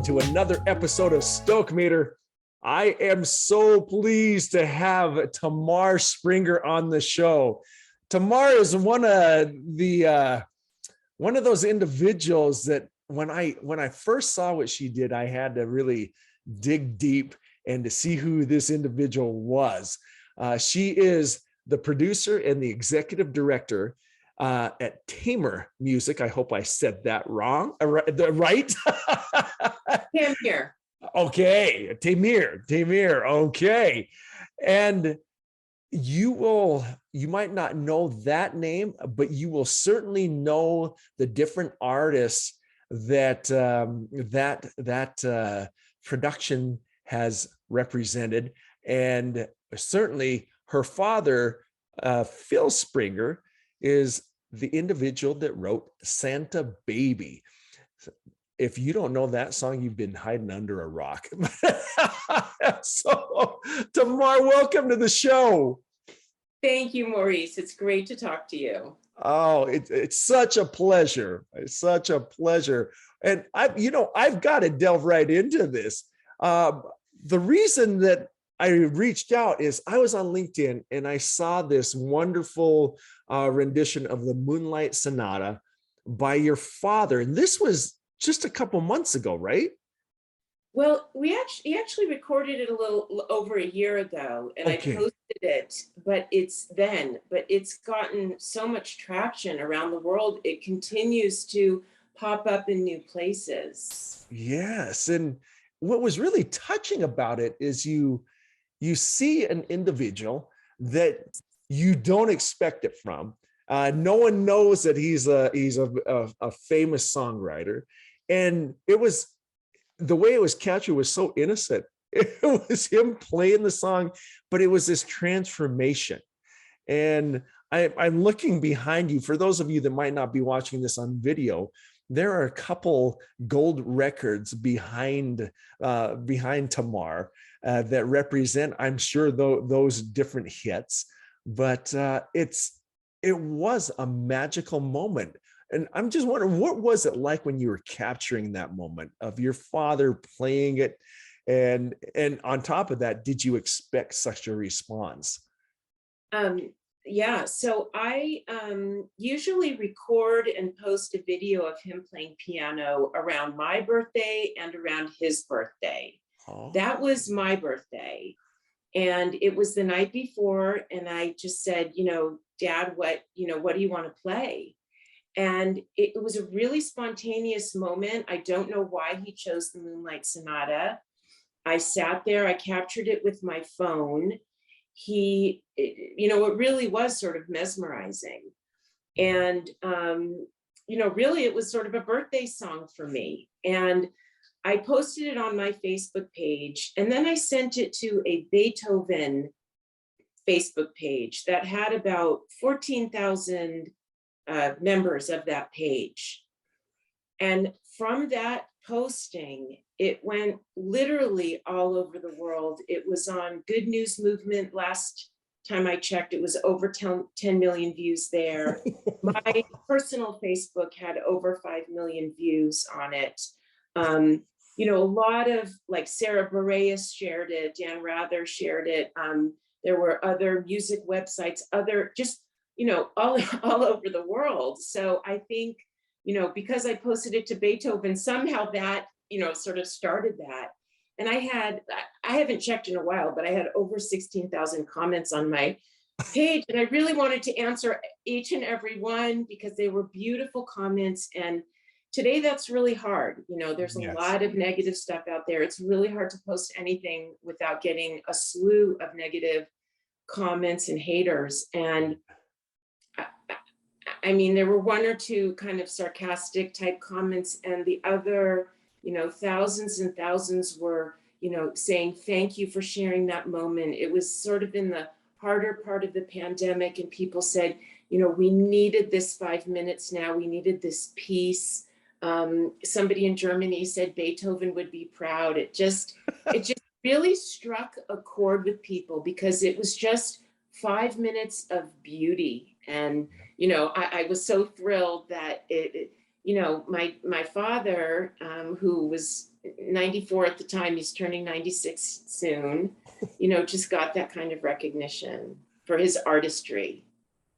welcome to another episode of Stoke Meter. I am so pleased to have Tamar Springer on the show. Tamar is one of those individuals that when I first saw what she did, I had to really dig deep and to see who this individual was. She is the producer and the executive director at Tamar Music. I hope I said that wrong. Right? Tamar. Okay, Tamar. Okay, and you might not know that name, but you will certainly know the different artists that production has represented, and certainly her father, Phil Springer, is the individual that wrote Santa Baby. If you don't know that song, you've been hiding under a rock. So, Tamar, welcome to the show. Thank you, Maurice. It's great to talk to you. Oh, it's such a pleasure. It's such a pleasure. And I've got to delve right into this. The reason that I reached out is I was on LinkedIn and I saw this wonderful rendition of the Moonlight Sonata by your father. And this was just a couple months ago, right? Well, he actually recorded it a little over a year ago, and Okay. I posted it, but it's gotten so much traction around the world. It continues to pop up in new places. Yes. And what was really touching about it is you see an individual that you don't expect it from. No one knows that he's a famous songwriter. And it was the way it was captured was so innocent. It was him playing the song, but it was this transformation. And I'm looking behind you. For those of you that might not be watching this on video, there are a couple gold records behind Tamar that represent, I'm sure, those different hits. But it was a magical moment. And I'm just wondering, what was it like when you were capturing that moment of your father playing it? And on top of that, did you expect such a response? Yeah, so I usually record and post a video of him playing piano around my birthday and around his birthday. Oh. That was my birthday. And it was the night before, and I just said, Dad, what do you want to play? And it was a really spontaneous moment. I don't know why he chose the Moonlight Sonata. I sat there, I captured it with my phone. It really was sort of mesmerizing. And, really it was sort of a birthday song for me. And I posted it on my Facebook page, and then I sent it to a Beethoven Facebook page that had about 14,000 members of that page. And from that posting, it went literally all over the world. It was on Good News Movement. Last time I checked, it was over 10 million views there. My personal Facebook had over 5 million views on it. A lot of, like, Sarah Bareilles shared it, Dan Rather shared it. There were other music websites, all over the world. So I think, because I posted it to Beethoven, somehow that, sort of started that. And I haven't checked in a while, but I had over 16,000 comments on my page. And I really wanted to answer each and every one because they were beautiful comments. And today that's really hard. There's a lot of negative stuff out there. It's really hard to post anything without getting a slew of negative comments and haters. And I mean, there were one or two kind of sarcastic type comments, and the other, thousands and thousands were, saying, thank you for sharing that moment. It was sort of in the harder part of the pandemic, and people said, we needed this 5 minutes now. We needed this peace. Somebody in Germany said Beethoven would be proud. It just really struck a chord with people because it was just 5 minutes of beauty. And, I was so thrilled that my father, who was 94 at the time, he's turning 96 soon, just got that kind of recognition for his artistry.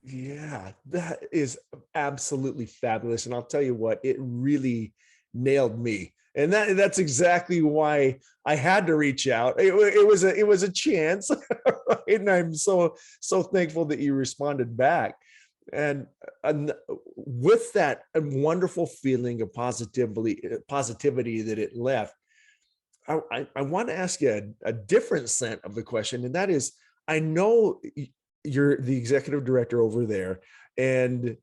Yeah, that is absolutely fabulous. And I'll tell you what, it really nailed me. And that's exactly why I had to reach out. It was a chance, right? And I'm so thankful that you responded back. And with that wonderful feeling of positivity that it left, I want to ask you a different slant of the question, and that is, I know you're the executive director over there, and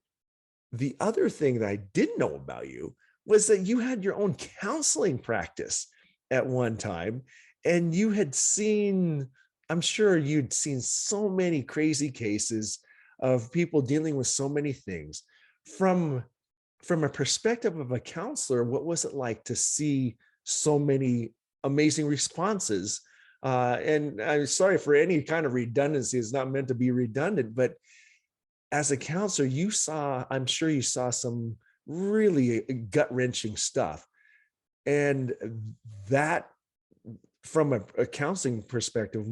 the other thing that I didn't know about you was that you had your own counseling practice at one time, and you had seen, I'm sure you'd seen so many crazy cases of people dealing with so many things. From from a perspective of a counselor, what was it like to see so many amazing responses? And I'm sorry for any kind of redundancy, it's not meant to be redundant, but as a counselor, I'm sure you saw some really gut-wrenching stuff. And that, from a counseling perspective,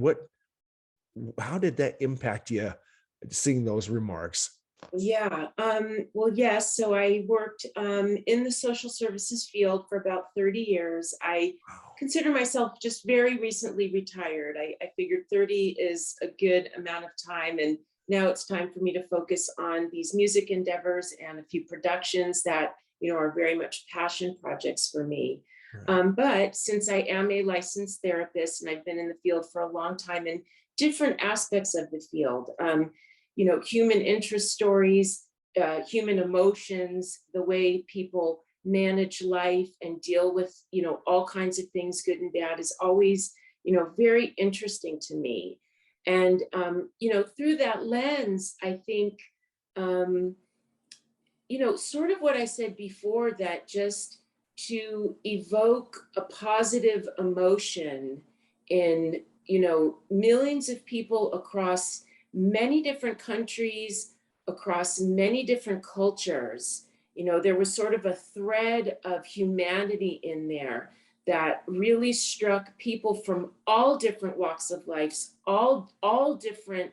how did that impact you, seeing those remarks? Yeah. Well, yes. So I worked in the social services field for about 30 years. I Wow. consider myself just very recently retired. I figured 30 is a good amount of time. And now it's time for me to focus on these music endeavors and a few productions that, are very much passion projects for me. Right. But since I am a licensed therapist and I've been in the field for a long time in different aspects of the field, human interest stories, human emotions, the way people manage life and deal with, all kinds of things, good and bad, is always, very interesting to me. And, through that lens, I think, sort of what I said before, that just to evoke a positive emotion in, millions of people across many different countries, across many different cultures. There was sort of a thread of humanity in there that really struck people from all different walks of life, all different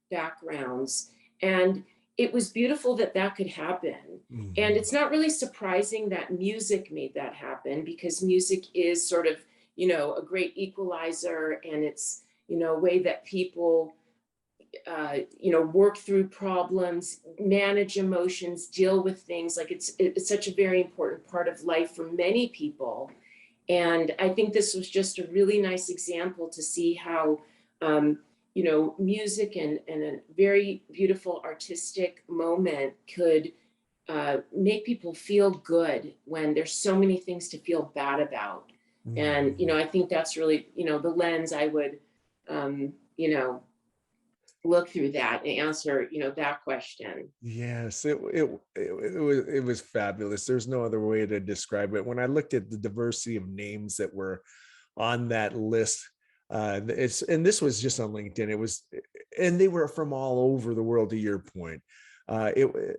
backgrounds. And it was beautiful that that could happen. And Mhm. it's not really surprising that music made that happen, because music is sort of, a great equalizer, and it's, a way that people work through problems, manage emotions, deal with things. Like it's such a very important part of life for many people. And I think this was just a really nice example to see how, music and a very beautiful artistic moment could make people feel good when there's so many things to feel bad about. And, Mhm. I think that's really, the lens I would, you know, look through that and answer, that question. Yes, it was fabulous. There's no other way to describe it. When I looked at the diversity of names that were on that list, and this was just on LinkedIn. And they were from all over the world. To your point,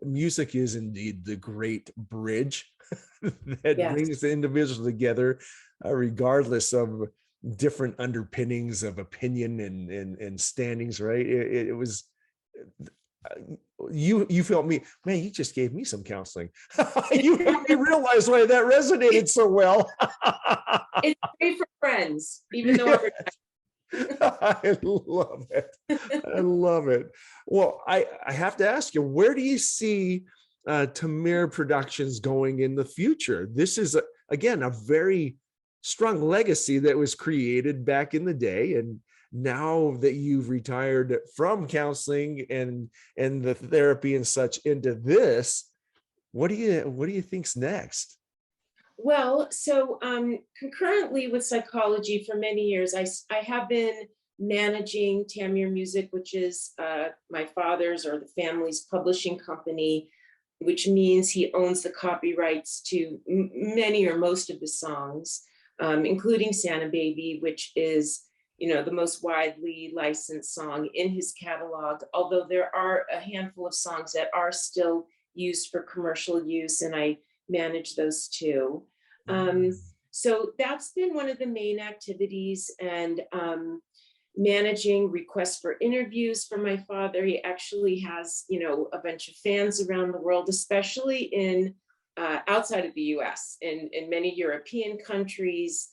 music is indeed the great bridge that Yes. brings the individuals together, regardless of different underpinnings of opinion and standings. Right? It was. You felt me, man, you just gave me some counseling. You helped me realize why that resonated so well. It's great for friends, even though Yeah, I'm I love it. I love it. Well, I have to ask you, where do you see Tamir Productions going in the future? This is again a very strong legacy that was created back in the day, and now that you've retired from counseling and the therapy and such into this, what do you think's next? Well, so concurrently with psychology for many years, I have been managing Tamir Music, which is my father's or the family's publishing company, which means he owns the copyrights to many or most of the songs, including Santa Baby, which is, the most widely licensed song in his catalog, although there are a handful of songs that are still used for commercial use. And I manage those two. So that's been one of the main activities, and managing requests for interviews for my father. He actually has, a bunch of fans around the world, especially in outside of the US, in many European countries.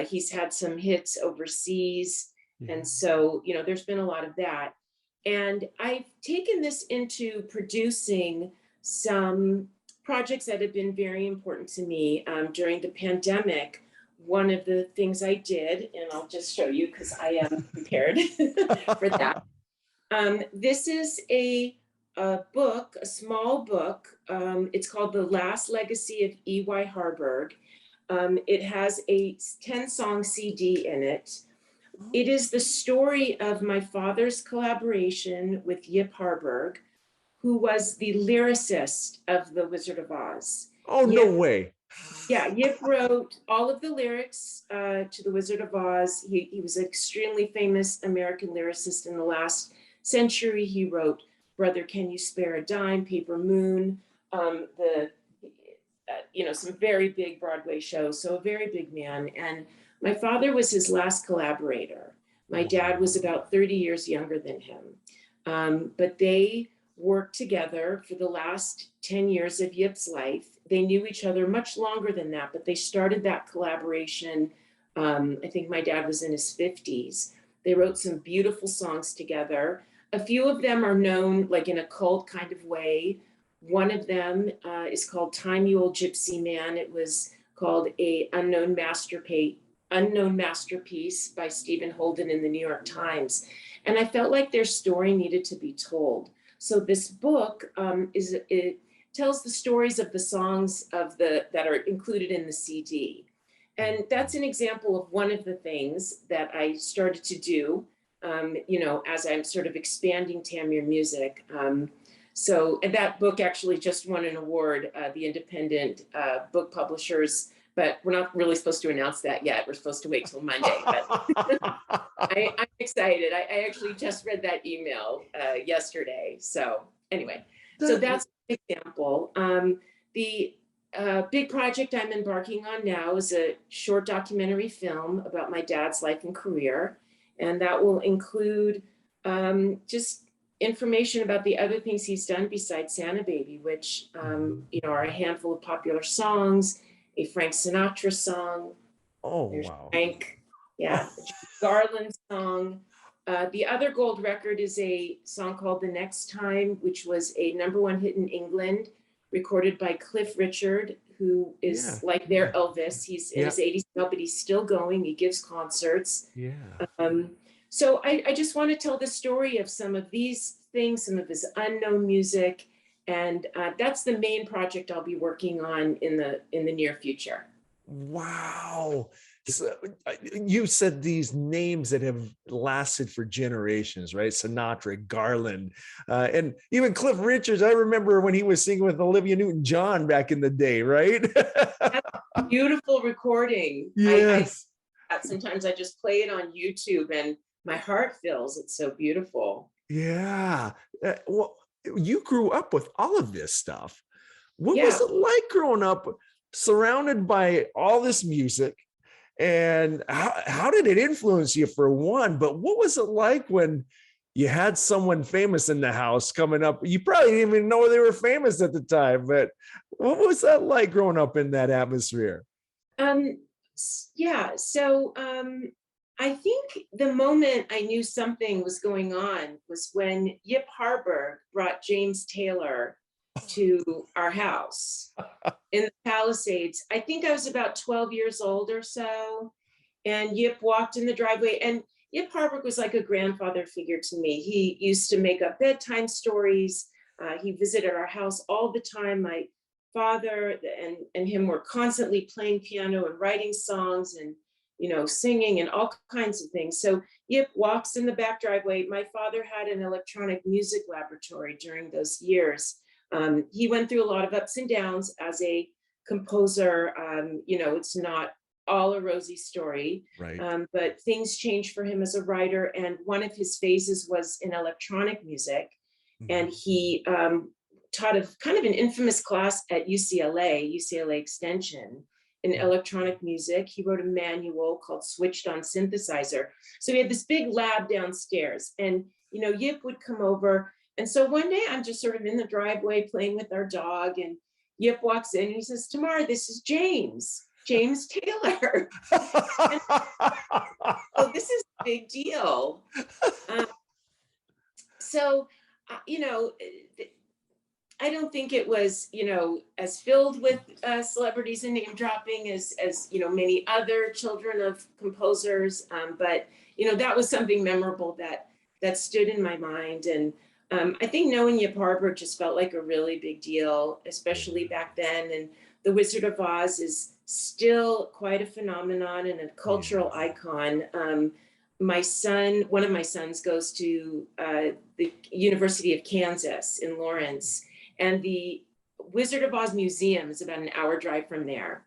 He's had some hits overseas. And so, there's been a lot of that. And I've taken this into producing some projects that have been very important to me during the pandemic. One of the things I did, and I'll just show you because I am prepared for that. This is a book, a small book. It's called The Last Legacy of E.Y. Harburg. It has a 10-song CD in it. It is the story of my father's collaboration with Yip Harburg, who was the lyricist of The Wizard of Oz. Oh, no way. Yeah, Yip wrote all of the lyrics to The Wizard of Oz. He was an extremely famous American lyricist in the last century. He wrote Brother, Can You Spare a Dime, Paper Moon, some very big Broadway shows, so a very big man. And my father was his last collaborator. My dad was about 30 years younger than him. But they worked together for the last 10 years of Yip's life. They knew each other much longer than that, but they started that collaboration. I think my dad was in his 50s. They wrote some beautiful songs together. A few of them are known like in a cult kind of way. One of them is called Time You Old Gypsy Man. It was called a unknown masterpiece by Stephen Holden in the New York Times. And I felt like their story needed to be told. So this book it tells the stories of the songs that are included in the CD. And that's an example of one of the things that I started to do, as I'm sort of expanding Tamir music. And that book actually just won an award, the Independent Book Publishers, but we're not really supposed to announce that yet. We're supposed to wait till Monday, but I'm excited. I actually just read that email yesterday. So anyway, so that's an example. The big project I'm embarking on now is a short documentary film about my dad's life and career. And that will include just information about the other things he's done besides Santa Baby, which are a handful of popular songs, a Frank Sinatra song. Oh, there's wow. Frank, yeah, Garland song. The other gold record is a song called The Next Time, which was a #1 hit in England, recorded by Cliff Richard, who is like their Elvis. He's in his 80s now, but he's still going. He gives concerts. So I just want to tell the story of some of these things, some of his unknown music, and that's the main project I'll be working on in the near future. Wow. So, you said these names that have lasted for generations, right? Sinatra, Garland, and even Cliff Richards. I remember when he was singing with Olivia Newton-John back in the day, right? That's a beautiful recording. Yes. Sometimes I just play it on YouTube and my heart fills. It's so beautiful. Yeah. Well, you grew up with all of this stuff. What Yeah. was it like growing up surrounded by all this music? And how did it influence you, for one? But what was it like when you had someone famous in the house coming up? You probably didn't even know they were famous at the time, but what was that like growing up in that atmosphere? Yeah. So I think the moment I knew something was going on was when Yip Harburg brought James Taylor to our house in the Palisades. I think I was about 12 years old or so. And Yip walked in the driveway, and Yip Harburg was like a grandfather figure to me. He used to make up bedtime stories. He visited our house all the time. My father and him were constantly playing piano and writing songs and singing and all kinds of things. So Yip walks in the back driveway. My father had an electronic music laboratory during those years. He went through a lot of ups and downs as a composer. It's not all a rosy story, right? But things changed for him as a writer. And one of his phases was in electronic music. And he taught a kind of an infamous class at UCLA Extension in electronic music. He wrote a manual called Switched on Synthesizer. So we had this big lab downstairs, and Yip would come over. And so one day I'm just sort of in the driveway playing with our dog, and Yip walks in and he says, "Tamar, this is James Taylor." And so this is a big deal. So, I don't think it was, as filled with celebrities and name dropping as many other children of composers. But, that was something memorable that stood in my mind. And I think knowing Yip Harburg just felt like a really big deal, especially back then. And The Wizard of Oz is still quite a phenomenon and a cultural icon. One of my sons goes to the University of Kansas in Lawrence, and the Wizard of Oz Museum is about an hour drive from there.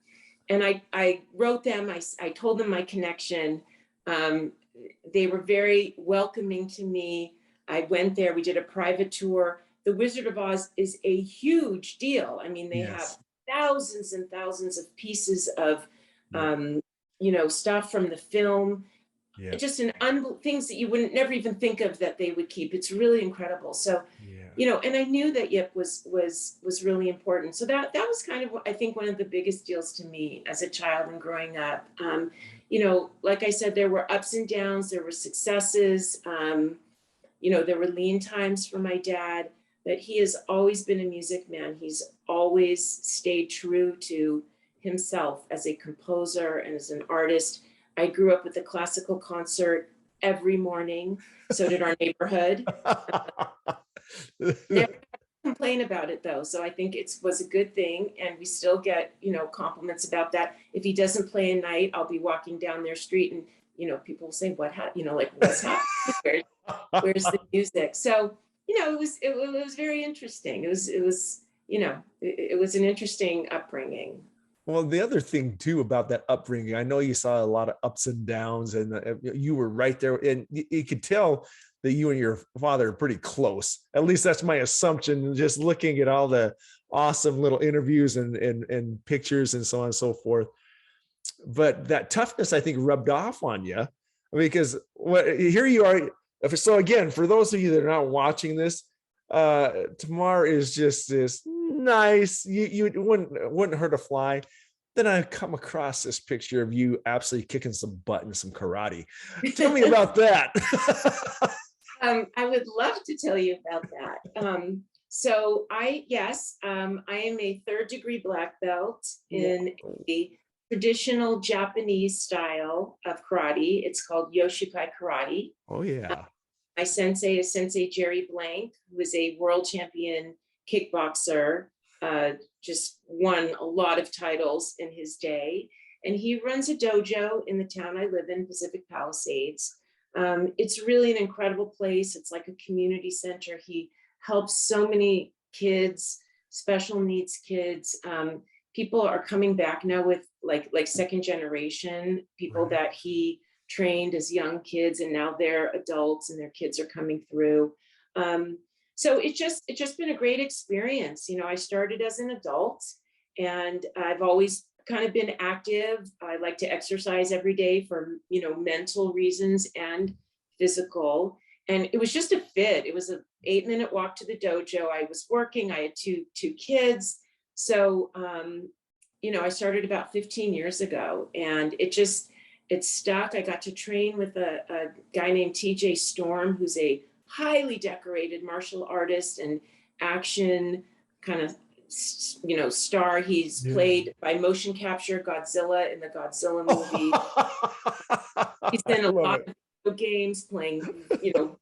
And I wrote them, I told them my connection. They were very welcoming to me. I went there, we did a private tour. The Wizard of Oz is a huge deal. I mean, they have thousands and thousands of pieces of, stuff from the film. Just things that you wouldn't never even think of that they would keep. It's really incredible. So, and I knew that Yip was really important. So that was kind of, I think, one of the biggest deals to me as a child and growing up. Like I said, there were ups and downs, there were successes. There were lean times for my dad, but he has always been a music man. He's always stayed true to himself as a composer and as an artist. I grew up with a classical concert every morning. So did our neighborhood. Never complain about it though. So I think it was a good thing. And we still get, compliments about that. If he doesn't play a night, I'll be walking down their street and, people will say, what's happening? Where's the music? So, it was very interesting. It was an interesting upbringing. Well, the other thing too about that upbringing, I know you saw a lot of ups and downs, and you were right there, and you could tell that you and your father are pretty close. At least that's my assumption, just looking at all the awesome little interviews and pictures and so on and so forth. But that toughness, I think, rubbed off on you, because here you are. So again, for those of you that are not watching this, Tamar is just this nice, you wouldn't hurt a fly. Then I come across this picture of you absolutely kicking some butt in some karate. Tell me about that. I would love to tell you about that. So I am a 3rd degree black belt in a traditional Japanese style of karate. It's called Yoshikai karate. Oh yeah. My sensei is Sensei Jerry Blank, who is a world champion kickboxer, just won a lot of titles in his day. And he runs a dojo in the town I live in, Pacific Palisades. It's really an incredible place. It's like a community center. He helps so many kids, special needs kids. People are coming back now with like second generation people that he trained as young kids, and now they're adults and their kids are coming through. So it's just been a great experience. I started as an adult, and I've always kind of been active. I like to exercise every day for, mental reasons and physical. And it was just a fit. It was an 8-minute walk to the dojo. I was working, I had two kids. So, I started about 15 years ago, and it stuck. I got to train with a guy named TJ Storm, who's a highly decorated martial artist and action kind of, star. He's played by motion capture Godzilla in the Godzilla movie. He's in a lot of video games playing,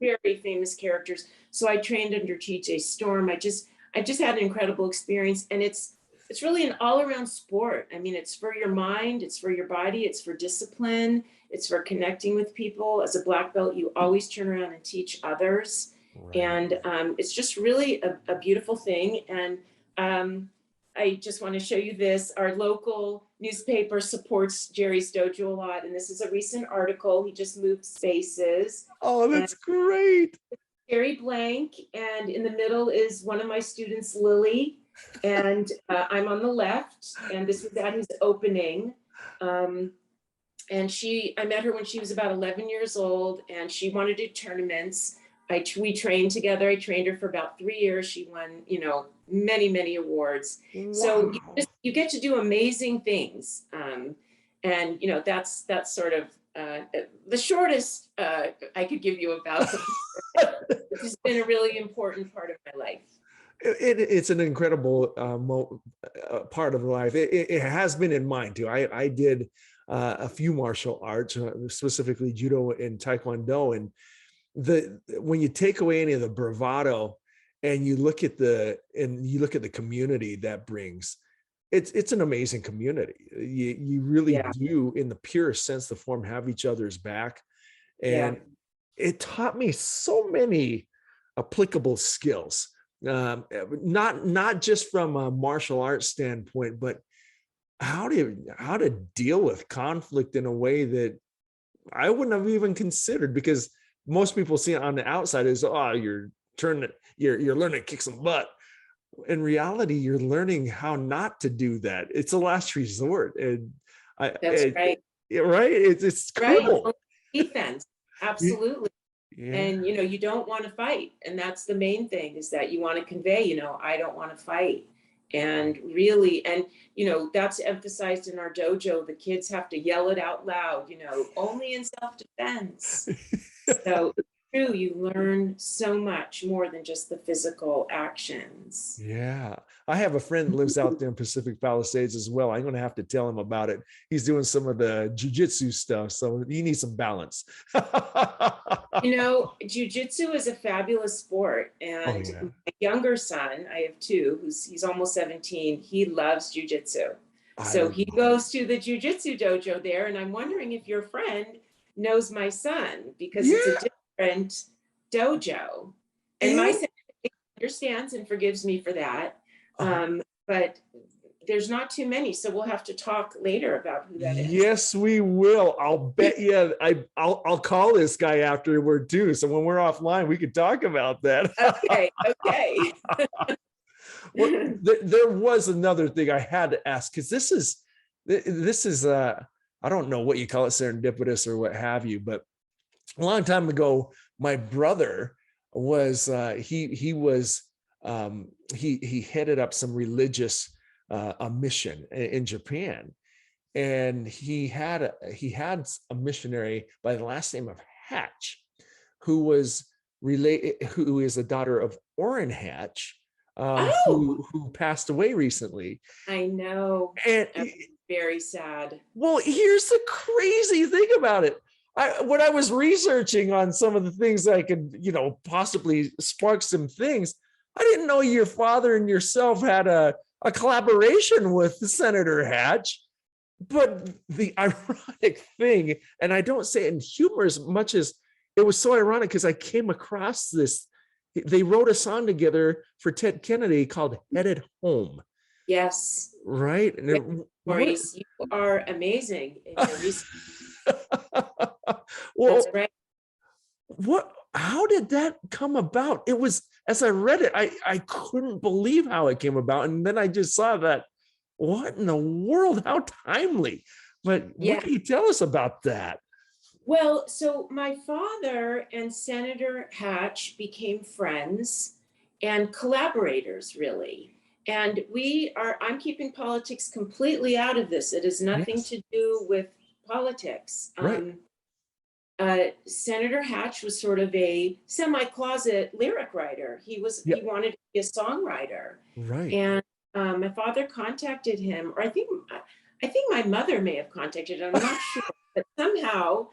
very famous characters. So I trained under TJ Storm. I just had an incredible experience, and it's really an all-around sport. I mean, it's for your mind, it's for your body, it's for discipline, it's for connecting with people. As a black belt, you always turn around and teach others. Right. And it's just really a beautiful thing. And I just want to show you this. Our local newspaper supports Jerry's dojo a lot. And this is a recent article. He just moved spaces. Oh, that's great. very blank, and in the middle is one of my students, Lily, and I'm on the left, and this was at his opening. And I met her when she was about 11 years old, and she wanted to do tournaments. We trained together. I trained her for about 3 years. She won, many, many awards. Wow. So you get to do amazing things. And that's sort of the shortest I could give you about them. It's been a really important part of my life. It's an incredible part of life. It has been in mine too. I did a few martial arts, specifically judo and taekwondo, and when you take away any of the bravado and you look at the community that brings, it's an amazing community. You really do, in the purest sense of the form, have each other's back. And it taught me so many applicable skills, not just from a martial arts standpoint, but how to deal with conflict in a way that I wouldn't have even considered, because most people see it on the outside as, oh, you're learning to kick some butt. In reality, you're learning how not to do that. It's a last resort. And That's right. Right. It's cool. Right. Defense. Absolutely. Yeah. And, you don't want to fight. And that's the main thing, is that you want to convey, I don't want to fight. And really, and, that's emphasized in our dojo. The kids have to yell it out loud, only in self-defense. So it's true, you learn so much more than just the physical actions. Yeah. I have a friend that lives out there in Pacific Palisades as well. I'm going to have to tell him about it. He's doing some of the jujitsu stuff, so he needs some balance. Jujutsu is a fabulous sport. And my younger son, I have two, he's almost 17, he loves jujitsu. So he goes to the jujitsu dojo there, and I'm wondering if your friend knows my son, because it's a different dojo. And my son understands and forgives me for that. But there's not too many, so we'll have to talk later about who that is. Yes, we will. I'll bet you. I'll call this guy afterward too. So when we're offline, we can talk about that. Okay. Well, there was another thing I had to ask, because this is I don't know what you call it, serendipitous or what have you, but a long time ago, my brother was he headed up some religious a mission in Japan, and he had a missionary by the last name of Hatch, who is a daughter of Orrin Hatch, who passed away recently. I know. And very sad. Well, here's the crazy thing about it. When I was researching on some of the things I could, possibly spark some things, I didn't know your father and yourself had a collaboration with Senator Hatch. But the ironic thing, and I don't say it in humor as much as it was so ironic, because I came across this. They wrote a song together for Ted Kennedy called Headed Home. Yes. Right? And Maurice, you are amazing in your research. Well, that's right. How did that come about? It was, as I read it, I couldn't believe how it came about. And then I just saw that, what in the world? How timely. But what can you tell us about that? Well, so my father and Senator Hatch became friends and collaborators, really. And I'm keeping politics completely out of this. It has nothing to do with politics. Right. Senator Hatch was sort of a semi-closet lyric writer. He wanted to be a songwriter. Right. And my father contacted him, or I think my mother may have contacted him, I'm not sure, but somehow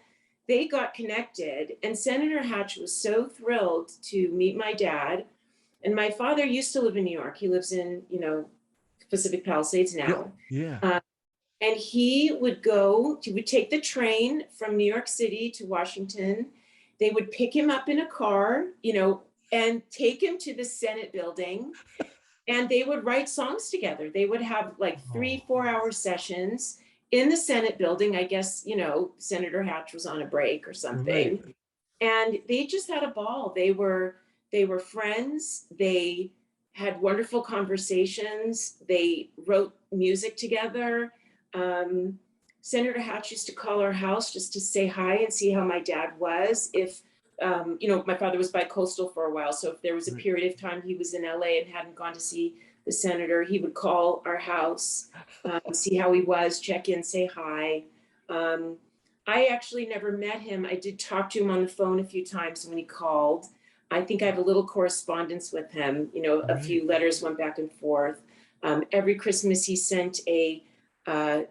they got connected, and Senator Hatch was so thrilled to meet my dad. And my father used to live in New York. He lives in, Pacific Palisades now. Yeah. And he would take the train from New York City to Washington. They would pick him up in a car, and take him to the Senate building. And they would write songs together. They would have like 3-4 hour sessions in the Senate building. I guess, Senator Hatch was on a break or something. Right. And they just had a ball. They were They were friends. They had wonderful conversations. They wrote music together. Um, Senator Hatch used to call our house just to say hi and see how my dad was. If, my father was bi-coastal for a while. So if there was a Right. period of time he was in LA and hadn't gone to see the senator, he would call our house, see how he was, check in, say hi. Um, I actually never met him. I did talk to him on the phone a few times when he called. I think I have a little correspondence with him. A Right. few letters went back and forth. Every Christmas, he sent a uh,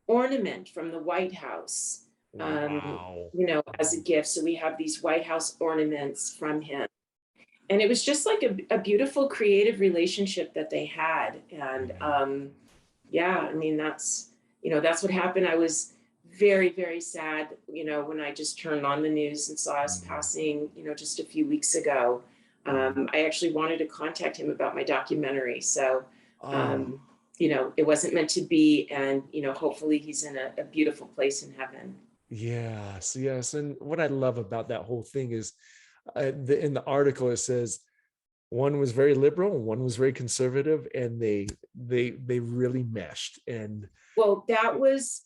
ornament from the White House, Wow. as a gift. So we have these White House ornaments from him. And it was just like a beautiful creative relationship that they had. And Yeah. yeah, I mean, that's what happened. I was very, very sad, when I just turned on the news and saw us Yeah. passing, just a few weeks ago. Yeah. I actually wanted to contact him about my documentary. So, Oh, um, it wasn't meant to be. And, hopefully he's in a beautiful place in heaven. yes, yes. And what I love about that whole thing is in the article, it says one was very liberal and one was very conservative, and they really meshed. And Well, that was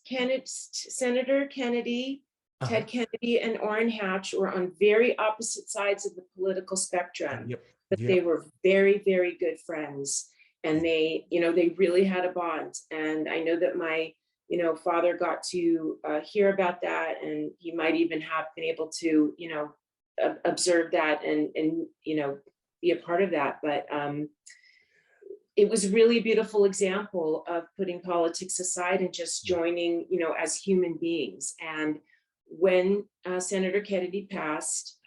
Senator Kennedy, uh, Ted Kennedy, and Orrin Hatch were on very opposite sides of the political spectrum, yep, but they yep, were very, very good friends. And they really had a bond. And I know that my, father got to hear about that, and he might even have been able to, observe that and be a part of that. But it was really a beautiful example of putting politics aside and just joining, as human beings. And when Senator Kennedy passed,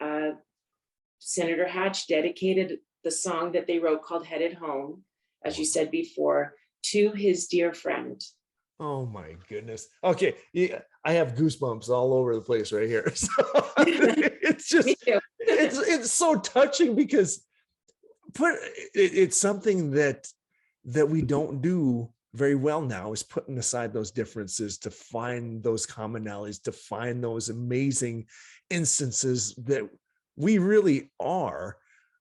Senator Hatch dedicated the song that they wrote called Headed Home, as you said before, to his dear friend. oh my goodness. Okay, yeah, I have goosebumps all over the place right here. So it's Me just too. it's so touching because it's something that we don't do very well now, is putting aside those differences to find those commonalities, to find those amazing instances that we really are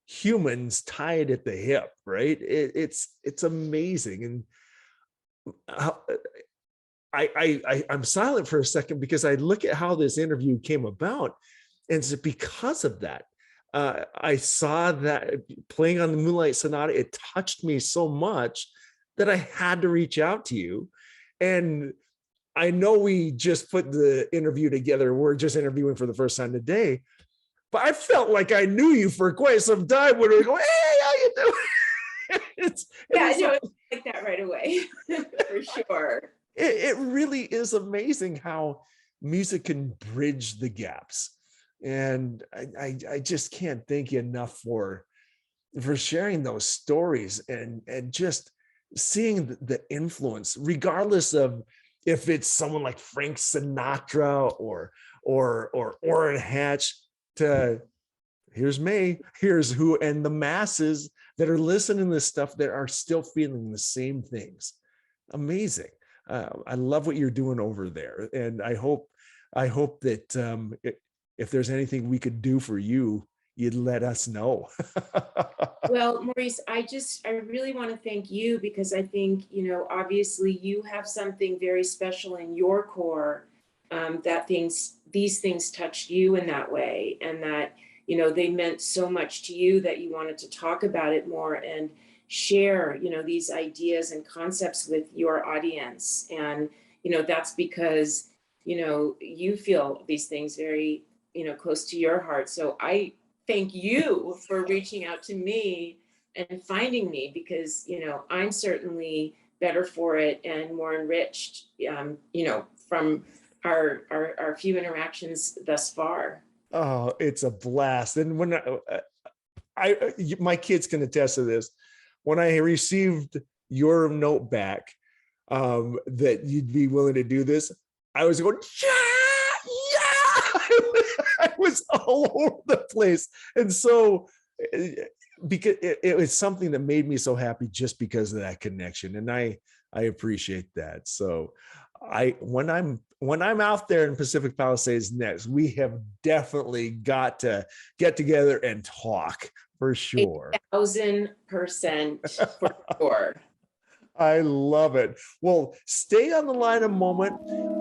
humans tied at the hip, right? It's amazing. And how, I'm silent for a second because I look at how this interview came about, and it's because of that. I saw that playing on the Moonlight Sonata, it touched me so much that I had to reach out to you. And I know we just put the interview together. We're just interviewing for the first time today, but I felt like I knew you for quite some time when we go, hey, how you doing? Yeah, It's no, like, it's like that right away, for sure. it really is amazing how music can bridge the gaps. And I just can't thank you enough for sharing those stories, and just seeing the influence, regardless of if it's someone like Frank Sinatra or Orrin Hatch, to here's May, here's who, and the masses that are listening to this stuff that are still feeling the same things. Amazing. I love what you're doing over there, and I hope that if there's anything we could do for you, you'd let us know. Well, Maurice, I really want to thank you because I think, obviously you have something very special in your core, that these things touched you in that way, and that, they meant so much to you that you wanted to talk about it more and share, these ideas and concepts with your audience. And, that's because, you feel these things very, close to your heart. So I thank you for reaching out to me and finding me, because I'm certainly better for it and more enriched, from our few interactions thus far. Oh, it's a blast. And when my kids can attest to this, when I received your note back, that you'd be willing to do this, I was going, yeah, yeah. I was all over the place. And so because it was something that made me so happy just because of that connection. And I appreciate that. So when I'm out there in Pacific Palisades next, we have definitely got to get together and talk, for sure. 1,000% for sure. I love it. Well, stay on the line a moment.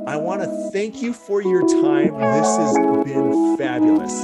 I want to thank you for your time. This has been fabulous.